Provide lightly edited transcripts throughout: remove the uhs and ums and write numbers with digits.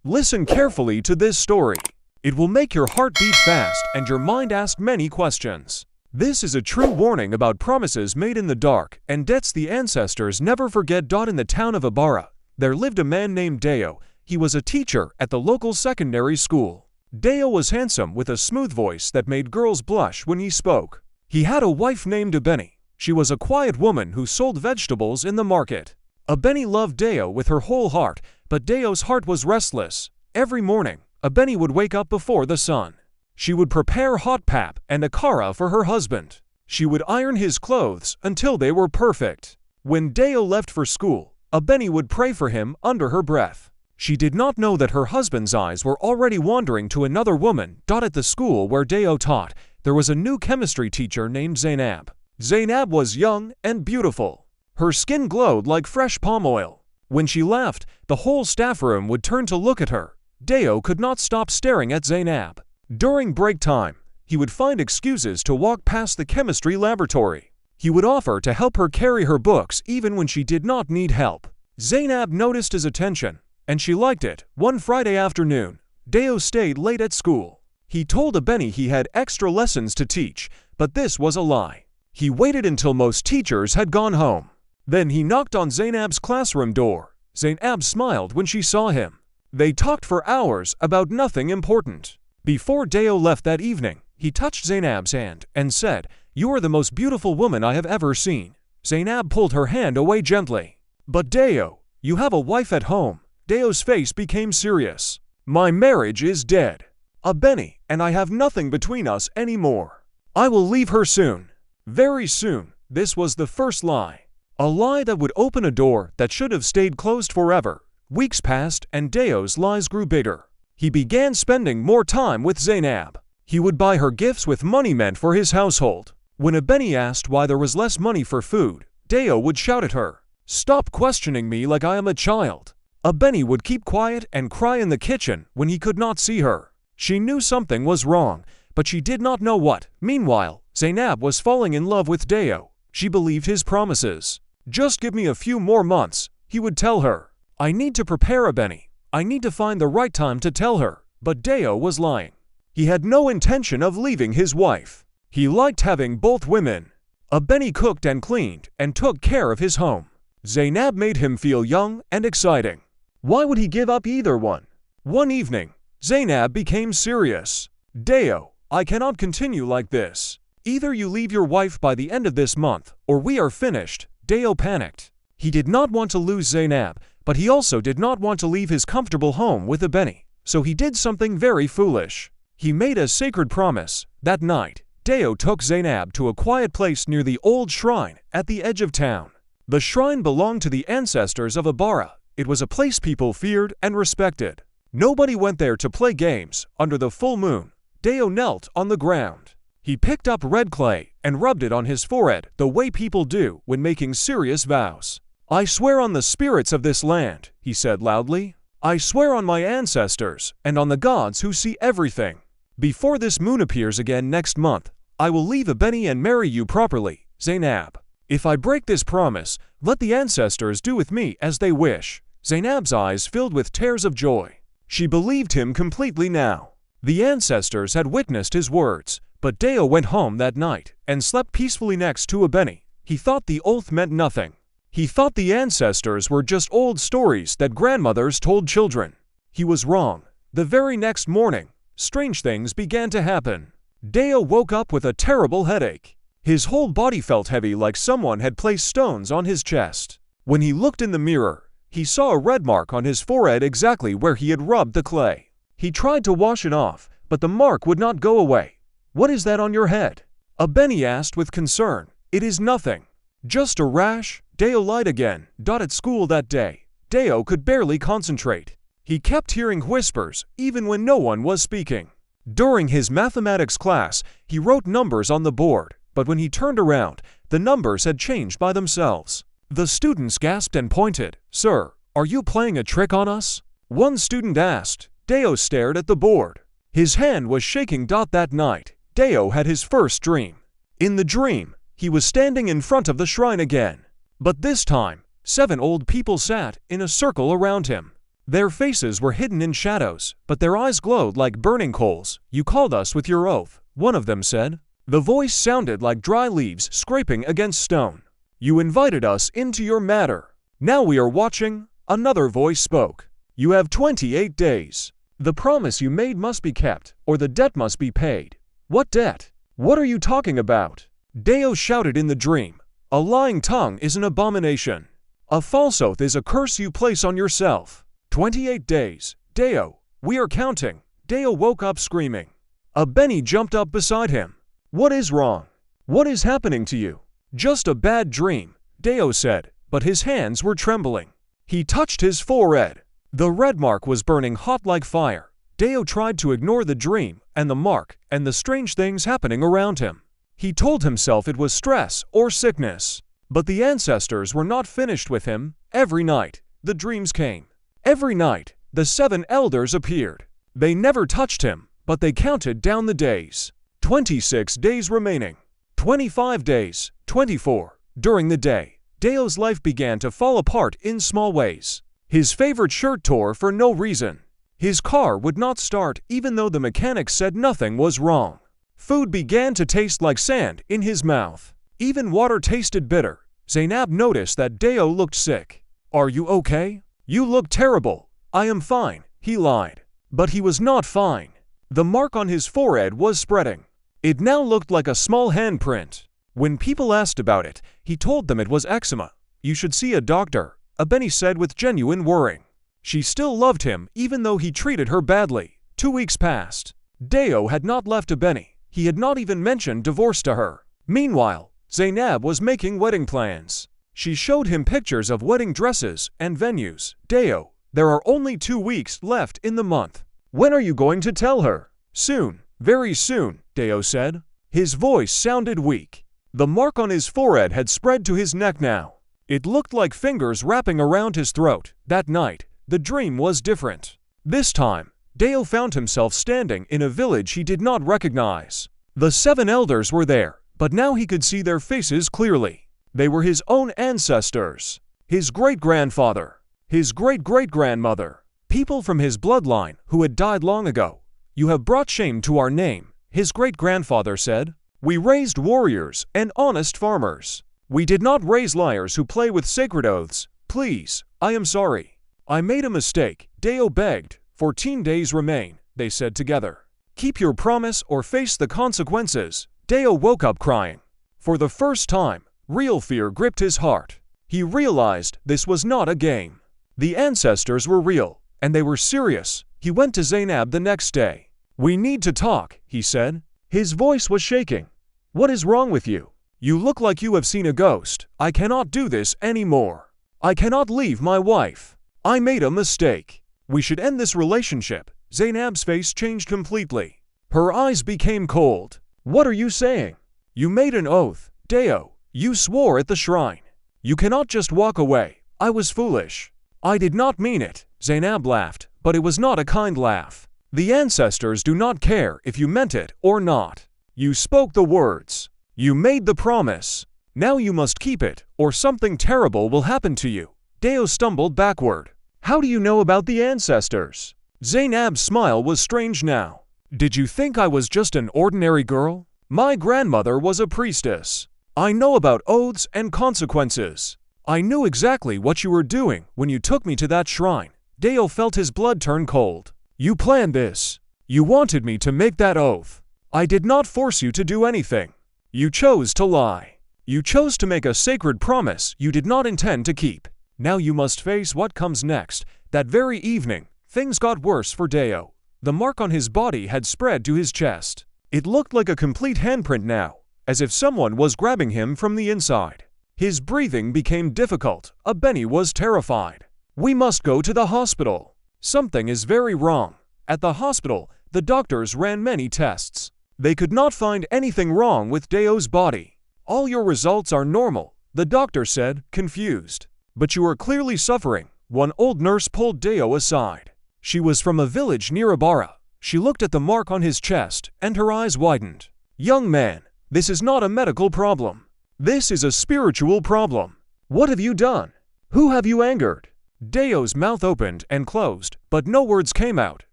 Listen carefully to this story. It will make your heart beat fast and your mind ask many questions. This is a true warning about promises made in the dark and debts the ancestors never forget. In the town of Ibarra, there lived a man named Deo. He was a teacher at the local secondary school. Deo was handsome with a smooth voice that made girls blush when he spoke. He had a wife named Abeni. She was a quiet woman who sold vegetables in the market. Abeni loved Deo with her whole heart, but Deo's heart was restless. Every morning, Abeni would wake up before the sun. She would prepare hot pap and akara for her husband. She would iron his clothes until they were perfect. When Deo left for school, Abeni would pray for him under her breath. She did not know that her husband's eyes were already wandering to another woman. At the school where Deo taught, there was a new chemistry teacher named Zainab. Zainab was young and beautiful. Her skin glowed like fresh palm oil. When she laughed, the whole staff room would turn to look at her. Deo could not stop staring at Zainab. During break time, he would find excuses to walk past the chemistry laboratory. He would offer to help her carry her books even when she did not need help. Zainab noticed his attention, and she liked it. One Friday afternoon, Deo stayed late at school. He told Abeni he had extra lessons to teach, but this was a lie. He waited until most teachers had gone home. Then he knocked on Zainab's classroom door. Zainab smiled when she saw him. They talked for hours about nothing important. Before Deo left that evening, he touched Zainab's hand and said, "You are the most beautiful woman I have ever seen." Zainab pulled her hand away gently. "But Deo, you have a wife at home." Deo's face became serious. "My marriage is dead. Abeni and I have nothing between us anymore. I will leave her soon. Very soon." This was the first lie. A lie that would open a door that should have stayed closed forever. Weeks passed and Deo's lies grew bigger. He began spending more time with Zainab. He would buy her gifts with money meant for his household. When Abeni asked why there was less money for food, Deo would shout at her, "Stop questioning me like I am a child." Abeni would keep quiet and cry in the kitchen when he could not see her. She knew something was wrong, but she did not know what. Meanwhile, Zainab was falling in love with Deo. She believed his promises. "Just give me a few more months," he would tell her. "I need to prepare Abeni. I need to find the right time to tell her." But Deo was lying. He had no intention of leaving his wife. He liked having both women. Abeni cooked and cleaned and took care of his home. Zainab made him feel young and exciting. Why would he give up either one? One evening, Zainab became serious. "Deo, I cannot continue like this. Either you leave your wife by the end of this month, or we are finished." Deo panicked. He did not want to lose Zainab, but he also did not want to leave his comfortable home with Abeni, so he did something very foolish. He made a sacred promise. That night, Deo took Zainab to a quiet place near the old shrine at the edge of town. The shrine belonged to the ancestors of Ibarra. It was a place people feared and respected. Nobody went there to play games. Under the full moon, Deo knelt on the ground. He picked up red clay and rubbed it on his forehead the way people do when making serious vows. "I swear on the spirits of this land," he said loudly. "I swear on my ancestors and on the gods who see everything. Before this moon appears again next month, I will leave Abeni and marry you properly, Zainab. If I break this promise, let the ancestors do with me as they wish." Zainab's eyes filled with tears of joy. She believed him completely now. The ancestors had witnessed his words. But Deo went home that night and slept peacefully next to Abeni. He thought the oath meant nothing. He thought the ancestors were just old stories that grandmothers told children. He was wrong. The very next morning, strange things began to happen. Deo woke up with a terrible headache. His whole body felt heavy like someone had placed stones on his chest. When he looked in the mirror, he saw a red mark on his forehead exactly where he had rubbed the clay. He tried to wash it off, but the mark would not go away. "What is that on your head?" Abeni asked with concern. "It is nothing. Just a rash." Deo lied again. At school that day, Deo could barely concentrate. He kept hearing whispers even when no one was speaking. During his mathematics class, he wrote numbers on the board, but when he turned around, the numbers had changed by themselves. The students gasped and pointed. "Sir, are you playing a trick on us?" One student asked. Deo stared at the board. His hand was shaking. That night, Deo had his first dream. In the dream, he was standing in front of the shrine again. But this time, 7 old people sat in a circle around him. Their faces were hidden in shadows, but their eyes glowed like burning coals. "You called us with your oath," one of them said. The voice sounded like dry leaves scraping against stone. "You invited us into your matter. Now we are watching," another voice spoke. "You have 28 days. The promise you made must be kept, or the debt must be paid." "What debt? What are you talking about?" Deo shouted in the dream. "A lying tongue is an abomination. A false oath is a curse you place on yourself. 28 days. Deo, we are counting." Deo woke up screaming. A Benny jumped up beside him. "What is wrong? What is happening to you?" "Just a bad dream," Deo said, but his hands were trembling. He touched his forehead. The red mark was burning hot like fire. Deo tried to ignore the dream and the mark and the strange things happening around him. He told himself it was stress or sickness. But the ancestors were not finished with him. Every night, the dreams came. Every night, the 7 elders appeared. They never touched him, but they counted down the days. 26 days remaining. 25 days. 24. During the day, Deo's life began to fall apart in small ways. His favorite shirt tore for no reason. His car would not start even though the mechanic said nothing was wrong. Food began to taste like sand in his mouth. Even water tasted bitter. Zainab noticed that Deo looked sick. "Are you okay? You look terrible." "I am fine," he lied. But he was not fine. The mark on his forehead was spreading. It now looked like a small handprint. When people asked about it, he told them it was eczema. "You should see a doctor," a Benny said with genuine worrying. She still loved him even though he treated her badly. 2 weeks passed. Deo had not left a Benny. He had not even mentioned divorce to her. Meanwhile, Zainab was making wedding plans. She showed him pictures of wedding dresses and venues. "Deo, there are only 2 weeks left in the month. When are you going to tell her?" "Soon, very soon," Deo said. His voice sounded weak. The mark on his forehead had spread to his neck now. It looked like fingers wrapping around his throat. That night, the dream was different. This time, Deo found himself standing in a village he did not recognize. The 7 elders were there, but now he could see their faces clearly. They were his own ancestors. His great-grandfather. His great-great-grandmother. People from his bloodline who had died long ago. "You have brought shame to our name," his great-grandfather said. "We raised warriors and honest farmers. We did not raise liars who play with sacred oaths. Please, I am sorry. I made a mistake," Deo begged. 14 days remain, they said together. "Keep your promise or face the consequences." Deo woke up crying. For the first time, real fear gripped his heart. He realized this was not a game. The ancestors were real, and they were serious. He went to Zainab the next day. "We need to talk," he said. His voice was shaking. "What is wrong with you? You look like you have seen a ghost. I cannot do this anymore. I cannot leave my wife. I made a mistake. We should end this relationship." Zainab's face changed completely. Her eyes became cold. "What are you saying? You made an oath, Deo. You swore at the shrine. You cannot just walk away." "I was foolish. I did not mean it," Zainab laughed, but it was not a kind laugh. "The ancestors do not care if you meant it or not. You spoke the words. You made the promise. Now you must keep it, or something terrible will happen to you." Deo stumbled backward. "How do you know about the ancestors?" Zainab's smile was strange now. "Did you think I was just an ordinary girl? My grandmother was a priestess. I know about oaths and consequences. I knew exactly what you were doing when you took me to that shrine." Deo felt his blood turn cold. "You planned this. You wanted me to make that oath. I did not force you to do anything. You chose to lie. You chose to make a sacred promise you did not intend to keep. Now you must face what comes next." That very evening, things got worse for Deo. The mark on his body had spread to his chest. It looked like a complete handprint now, as if someone was grabbing him from the inside. His breathing became difficult. A Benny was terrified. "We must go to the hospital. Something is very wrong." At the hospital, the doctors ran many tests. They could not find anything wrong with Deo's body. "All your results are normal," the doctor said, confused. "But you are clearly suffering." One old nurse pulled Deo aside. She was from a village near Ibarra. She looked at the mark on his chest, and her eyes widened. "Young man, this is not a medical problem. This is a spiritual problem. What have you done? Who have you angered?" Deo's mouth opened and closed, but no words came out.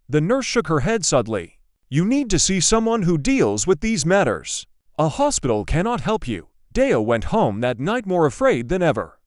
The nurse shook her head suddenly. You need to see someone who deals with these matters. A hospital cannot help you. Deo went home that night more afraid than ever.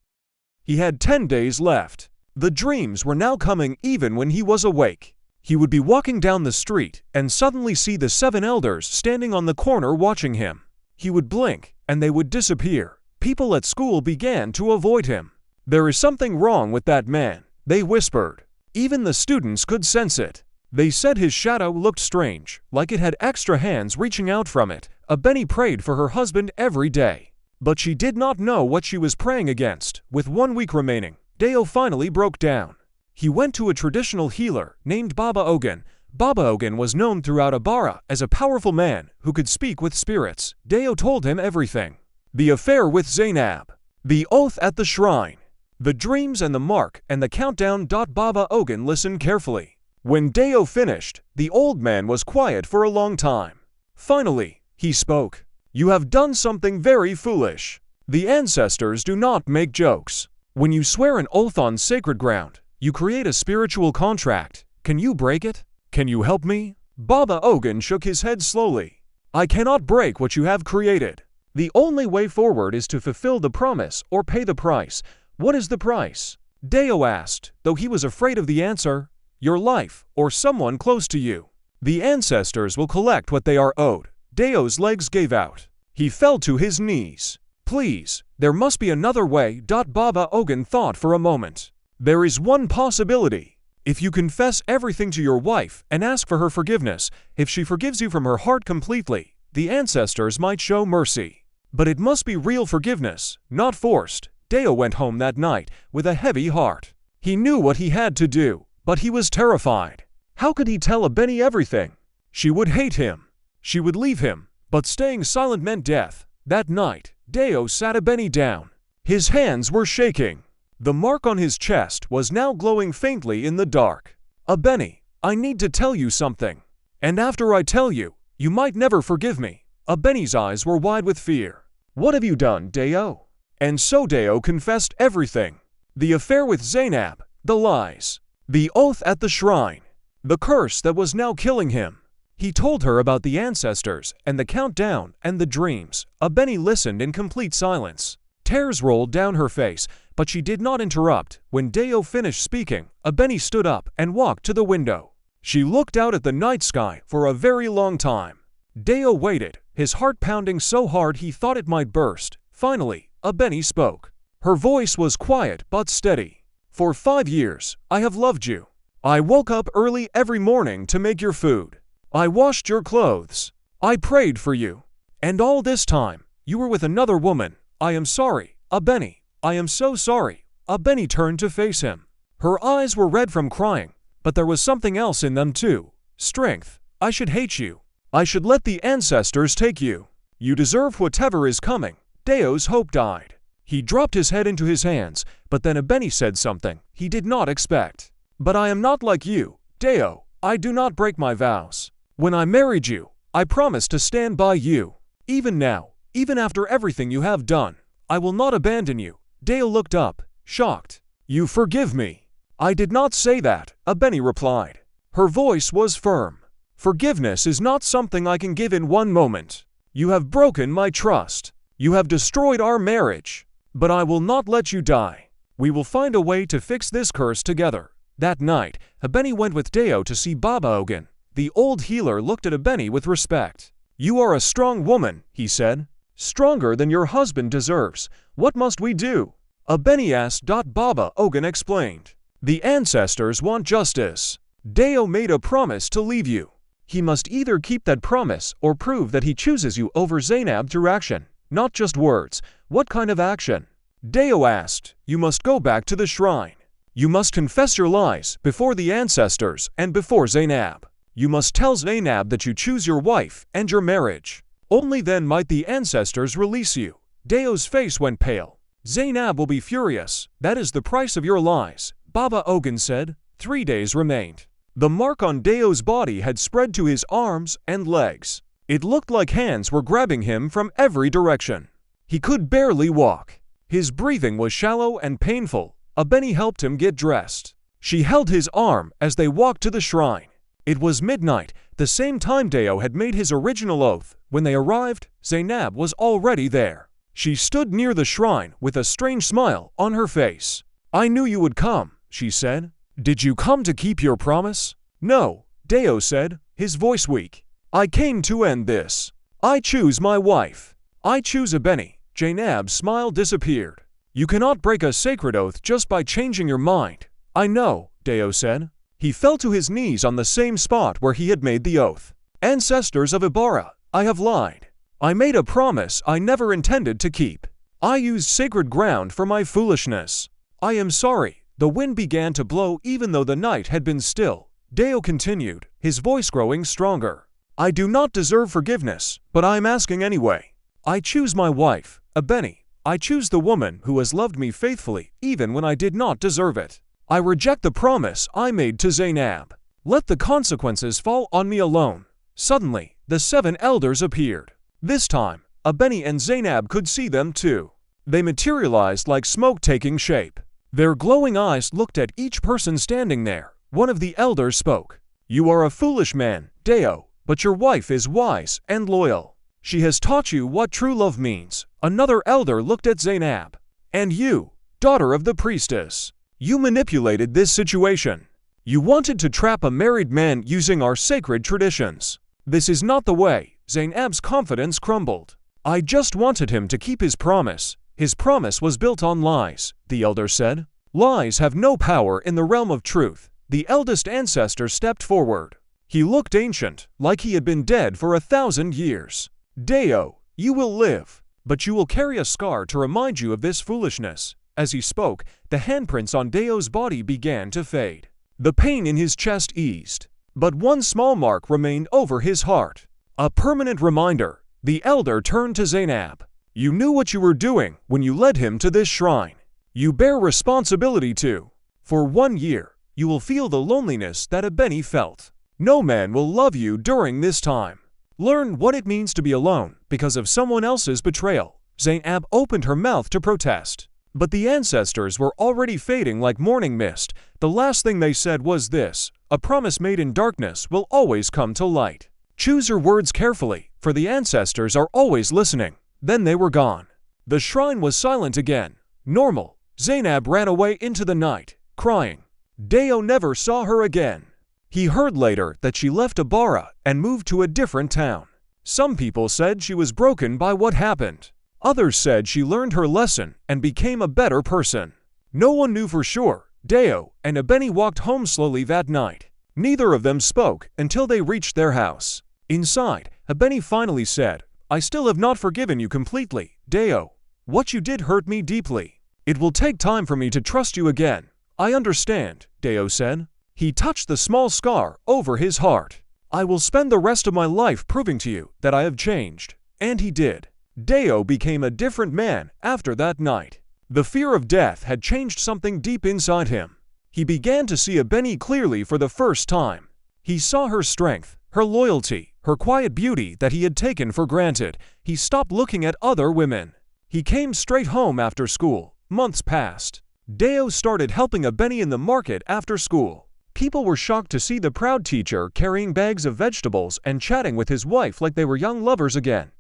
He had 10 days left. The dreams were now coming even when he was awake. He would be walking down the street and suddenly see the 7 elders standing on the corner watching him. He would blink and they would disappear. People at school began to avoid him. There is something wrong with that man, they whispered. Even the students could sense it. They said his shadow looked strange, like it had extra hands reaching out from it. Benny prayed for her husband every day. But she did not know what she was praying against. With 1 week remaining, Deo finally broke down. He went to a traditional healer named Baba Ogun. Baba Ogun was known throughout Abara as a powerful man who could speak with spirits. Deo told him everything. The affair with Zainab. The oath at the shrine. The dreams and the mark and the countdown. Baba Ogun listened carefully. When Deo finished, the old man was quiet for a long time. Finally, he spoke. You have done something very foolish. The ancestors do not make jokes. When you swear an oath on sacred ground, you create a spiritual contract. Can you break it? Can you help me? Baba Ogun shook his head slowly. I cannot break what you have created. The only way forward is to fulfill the promise or pay the price. What is the price? Deo asked, though he was afraid of the answer. Your life, or someone close to you. The ancestors will collect what they are owed. Deo's legs gave out. He fell to his knees. Please, there must be another way. Baba Ogun thought for a moment. There is one possibility. If you confess everything to your wife and ask for her forgiveness, if she forgives you from her heart completely, the ancestors might show mercy. But it must be real forgiveness, not forced. Deo went home that night with a heavy heart. He knew what he had to do, but he was terrified. How could he tell Benny everything? She would hate him. She would leave him, but staying silent meant death. That night, Deo sat Benny down. His hands were shaking. The mark on his chest was now glowing faintly in the dark. Benny, I need to tell you something. And after I tell you, you might never forgive me. Benny's eyes were wide with fear. What have you done, Deo? And so Deo confessed everything. The affair with Zainab, the lies, the oath at the shrine, the curse that was now killing him. He told her about the ancestors and the countdown and the dreams. Benny listened in complete silence. Tears rolled down her face, but she did not interrupt. When Deo finished speaking, Benny stood up and walked to the window. She looked out at the night sky for a very long time. Deo waited, his heart pounding so hard he thought it might burst. Finally, Benny spoke. Her voice was quiet but steady. For 5 years, I have loved you. I woke up early every morning to make your food. I washed your clothes. I prayed for you. And all this time, you were with another woman. I am sorry, Benny. I am so sorry. Benny turned to face him. Her eyes were red from crying, but there was something else in them too. Strength. I should hate you. I should let the ancestors take you. You deserve whatever is coming. Deo's hope died. He dropped his head into his hands, but then Benny said something he did not expect. But I am not like you, Deo. I do not break my vows. When I married you, I promised to stand by you. Even now, even after everything you have done, I will not abandon you. Deo looked up, shocked. You forgive me. I did not say that, Benny replied. Her voice was firm. Forgiveness is not something I can give in one moment. You have broken my trust. You have destroyed our marriage. But I will not let you die. We will find a way to fix this curse together. That night, Benny went with Deo to see Baba Ogun. The old healer looked at Benny with respect. You are a strong woman, he said. Stronger than your husband deserves. What must we do? Benny asked. Baba Ogun explained. The ancestors want justice. Deo made a promise to leave you. He must either keep that promise or prove that he chooses you over Zainab through action, not just words. What kind of action? Deo asked. You must go back to the shrine. You must confess your lies before the ancestors and before Zainab. You must tell Zainab that you choose your wife and your marriage. Only then might the ancestors release you. Deo's face went pale. Zainab will be furious. That is the price of your lies, Baba Ogun said. 3 days remained. The mark on Deo's body had spread to his arms and legs. It looked like hands were grabbing him from every direction. He could barely walk. His breathing was shallow and painful. Abeni helped him get dressed. She held his arm as they walked to the shrine. It was midnight, the same time Deo had made his original oath. When they arrived, Zainab was already there. She stood near the shrine with a strange smile on her face. "I knew you would come," she said. "Did you come to keep your promise?" "No," Deo said, his voice weak. "I came to end this. I choose my wife. I choose Abeni." Zainab's smile disappeared. "You cannot break a sacred oath just by changing your mind." "I know," Deo said. He fell to his knees on the same spot where he had made the oath. "Ancestors of Ibarra, I have lied. I made a promise I never intended to keep. I used sacred ground for my foolishness. I am sorry." The wind began to blow even though the night had been still. Deo continued, his voice growing stronger. "I do not deserve forgiveness, but I am asking anyway. I choose my wife, Abeni. I choose the woman who has loved me faithfully even when I did not deserve it. I reject the promise I made to Zainab. Let the consequences fall on me alone." Suddenly, the 7 elders appeared. This time, Abeni and Zainab could see them too. They materialized like smoke taking shape. Their glowing eyes looked at each person standing there. One of the elders spoke. "You are a foolish man, Deo, but your wife is wise and loyal. She has taught you what true love means." Another elder looked at Zainab. "And you, daughter of the priestess, you manipulated this situation. You wanted to trap a married man using our sacred traditions. This is not the way." Zainab's confidence crumbled. "I just wanted him to keep his promise. His promise was built on lies," the elder said. "Lies have no power in the realm of truth." The eldest ancestor stepped forward. He looked ancient, like he had been dead for 1,000 years. "Deo, you will live, but you will carry a scar to remind you of this foolishness." As he spoke, the handprints on Deo's body began to fade. The pain in his chest eased, but one small mark remained over his heart. A permanent reminder. The elder turned to Zainab. "You knew what you were doing when you led him to this shrine. You bear responsibility too. For 1 year, you will feel the loneliness that Abeni felt. No man will love you during this time. Learn what it means to be alone because of someone else's betrayal." Zainab opened her mouth to protest, but the ancestors were already fading like morning mist. The last thing they said was this: "A promise made in darkness will always come to light. Choose your words carefully, for the ancestors are always listening." Then they were gone. The shrine was silent again. Normal. Zainab ran away into the night, crying. Deo never saw her again. He heard later that she left Ibarra and moved to a different town. Some people said she was broken by what happened. Others said she learned her lesson and became a better person. No one knew for sure. Deo and Abeni walked home slowly that night. Neither of them spoke until they reached their house. Inside, Abeni finally said, "I still have not forgiven you completely, Deo. What you did hurt me deeply. It will take time for me to trust you again." "I understand," Deo said. He touched the small scar over his heart. "I will spend the rest of my life proving to you that I have changed." And he did. Deo became a different man after that night. The fear of death had changed something deep inside him. He began to see Abeni clearly for the first time. He saw her strength, her loyalty, her quiet beauty that he had taken for granted. He stopped looking at other women. He came straight home after school. Months passed. Deo started helping Abeni in the market after school. People were shocked to see the proud teacher carrying bags of vegetables and chatting with his wife like they were young lovers again.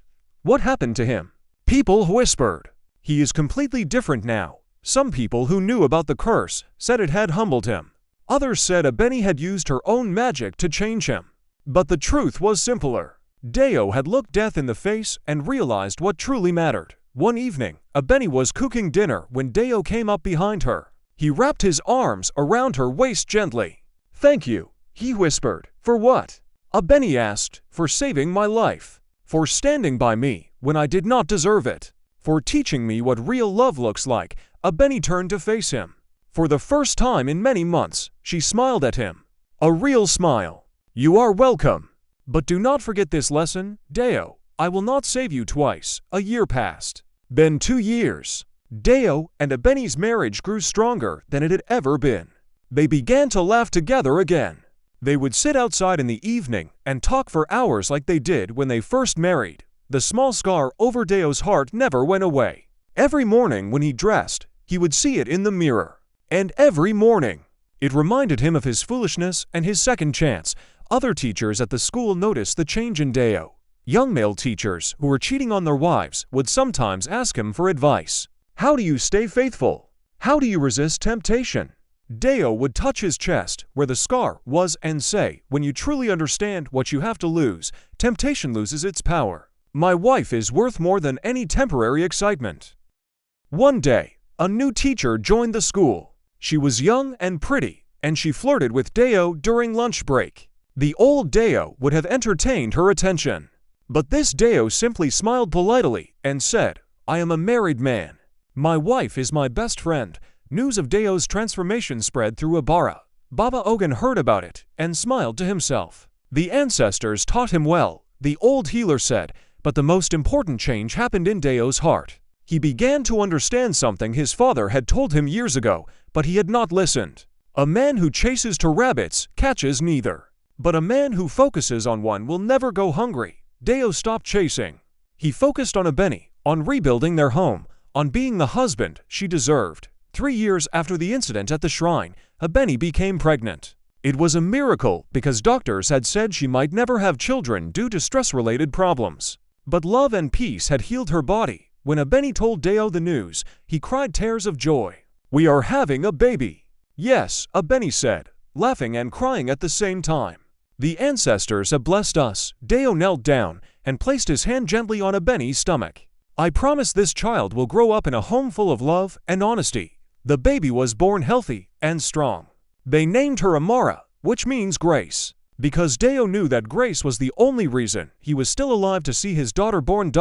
What happened to him? People whispered. He is completely different now. Some people who knew about the curse said it had humbled him. Others said Abeni had used her own magic to change him. But the truth was simpler. Deo had looked death in the face and realized what truly mattered. One evening, Abeni was cooking dinner when Deo came up behind her. He wrapped his arms around her waist gently. "Thank you," he whispered. "For what?" Abeni asked. "For saving my life. For standing by me when I did not deserve it. For teaching me what real love looks like." Abeni turned to face him. For the first time in many months, she smiled at him. A real smile. "You are welcome. But do not forget this lesson, Deo. I will not save you twice." A year passed. Then 2 years. Deo and Abeni's marriage grew stronger than it had ever been. They began to laugh together again. They would sit outside in the evening and talk for hours like they did when they first married. The small scar over Deo's heart never went away. Every morning when he dressed, he would see it in the mirror. And every morning, it reminded him of his foolishness and his second chance. Other teachers at the school noticed the change in Deo. Young male teachers who were cheating on their wives would sometimes ask him for advice. How do you stay faithful? How do you resist temptation? Deo would touch his chest, where the scar was, and say, when you truly understand what you have to lose, temptation loses its power. My wife is worth more than any temporary excitement. One day, a new teacher joined the school. She was young and pretty, and she flirted with Deo during lunch break. The old Deo would have entertained her attention. But this Deo simply smiled politely and said, I am a married man. My wife is my best friend. News of Deo's transformation spread through Ibarra. Baba Ogun heard about it and smiled to himself. The ancestors taught him well, the old healer said, but the most important change happened in Deo's heart. He began to understand something his father had told him years ago, but he had not listened. A man who chases two rabbits catches neither. But a man who focuses on one will never go hungry. Deo stopped chasing. He focused on Abeni, on rebuilding their home, on being the husband she deserved. 3 years after the incident at the shrine, Abeni became pregnant. It was a miracle because doctors had said she might never have children due to stress-related problems. But love and peace had healed her body. When Abeni told Deo the news, he cried tears of joy. We are having a baby. Yes, Abeni said, laughing and crying at the same time. The ancestors have blessed us. Deo knelt down and placed his hand gently on Abeni's stomach. I promise this child will grow up in a home full of love and honesty. The baby was born healthy and strong. They named her Amara, which means grace, because Deo knew that grace was the only reason he was still alive to see his daughter born.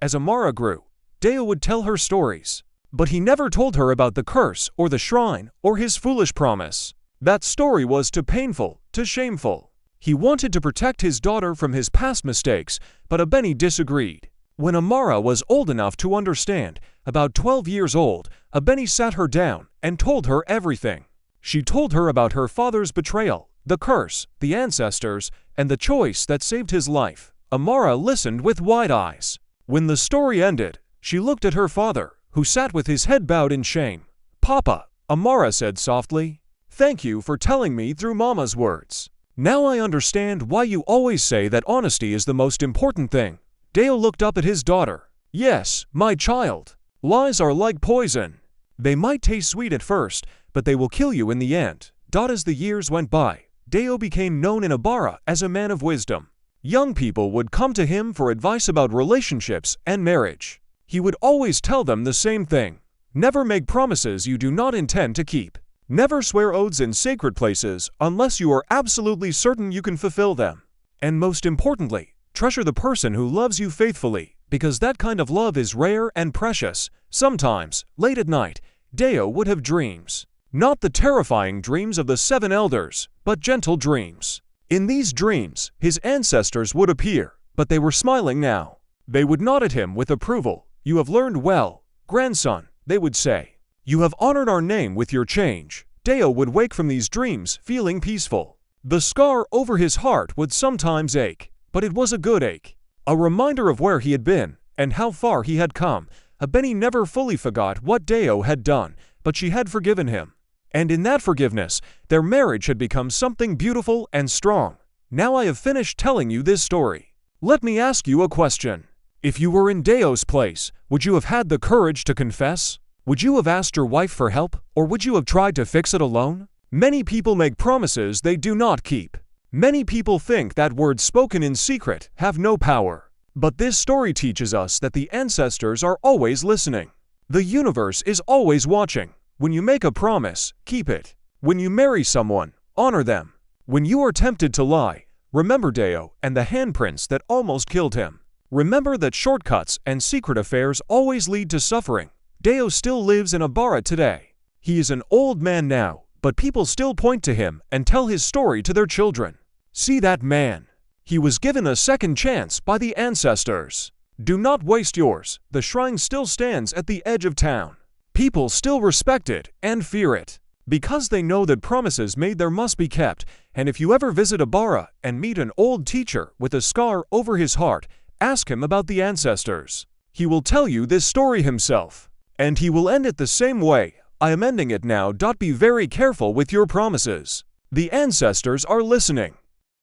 As Amara grew, Deo would tell her stories, but he never told her about the curse or the shrine or his foolish promise. That story was too painful, too shameful. He wanted to protect his daughter from his past mistakes, but Abeni disagreed. When Amara was old enough to understand, about 12 years old, Abeni sat her down and told her everything. She told her about her father's betrayal, the curse, the ancestors, and the choice that saved his life. Amara listened with wide eyes. When the story ended, she looked at her father, who sat with his head bowed in shame. Papa, Amara said softly, thank you for telling me through Mama's words. Now I understand why you always say that honesty is the most important thing. Deo looked up at his daughter. Yes, my child. Lies are like poison. They might taste sweet at first, but they will kill you in the end. As the years went by, Deo became known in Ibarra as a man of wisdom. Young people would come to him for advice about relationships and marriage. He would always tell them the same thing. Never make promises you do not intend to keep. Never swear oaths in sacred places unless you are absolutely certain you can fulfill them. And most importantly, treasure the person who loves you faithfully, because that kind of love is rare and precious. Sometimes, late at night, Deo would have dreams. Not the terrifying dreams of the 7 elders, but gentle dreams. In these dreams, his ancestors would appear, but they were smiling now. They would nod at him with approval. You have learned well, grandson, they would say. You have honored our name with your change. Deo would wake from these dreams feeling peaceful. The scar over his heart would sometimes ache, but it was a good ache. A reminder of where he had been and how far he had come. Abeni never fully forgot what Deo had done, but she had forgiven him. And in that forgiveness, their marriage had become something beautiful and strong. Now I have finished telling you this story. Let me ask you a question. If you were in Deo's place, would you have had the courage to confess? Would you have asked your wife for help, or would you have tried to fix it alone? Many people make promises they do not keep. Many people think that words spoken in secret have no power. But this story teaches us that the ancestors are always listening. The universe is always watching. When you make a promise, keep it. When you marry someone, honor them. When you are tempted to lie, remember Deo and the handprints that almost killed him. Remember that shortcuts and secret affairs always lead to suffering. Deo still lives in Ibarra today. He is an old man now, but people still point to him and tell his story to their children. See that man? He was given a second chance by the ancestors. Do not waste yours. The shrine still stands at the edge of town. People still respect it and fear it, because they know that promises made there must be kept. And if you ever visit Ibarra and meet an old teacher with a scar over his heart, ask him about the ancestors. He will tell you this story himself. And he will end it the same way. I am ending it now. Be very careful with your promises. The ancestors are listening.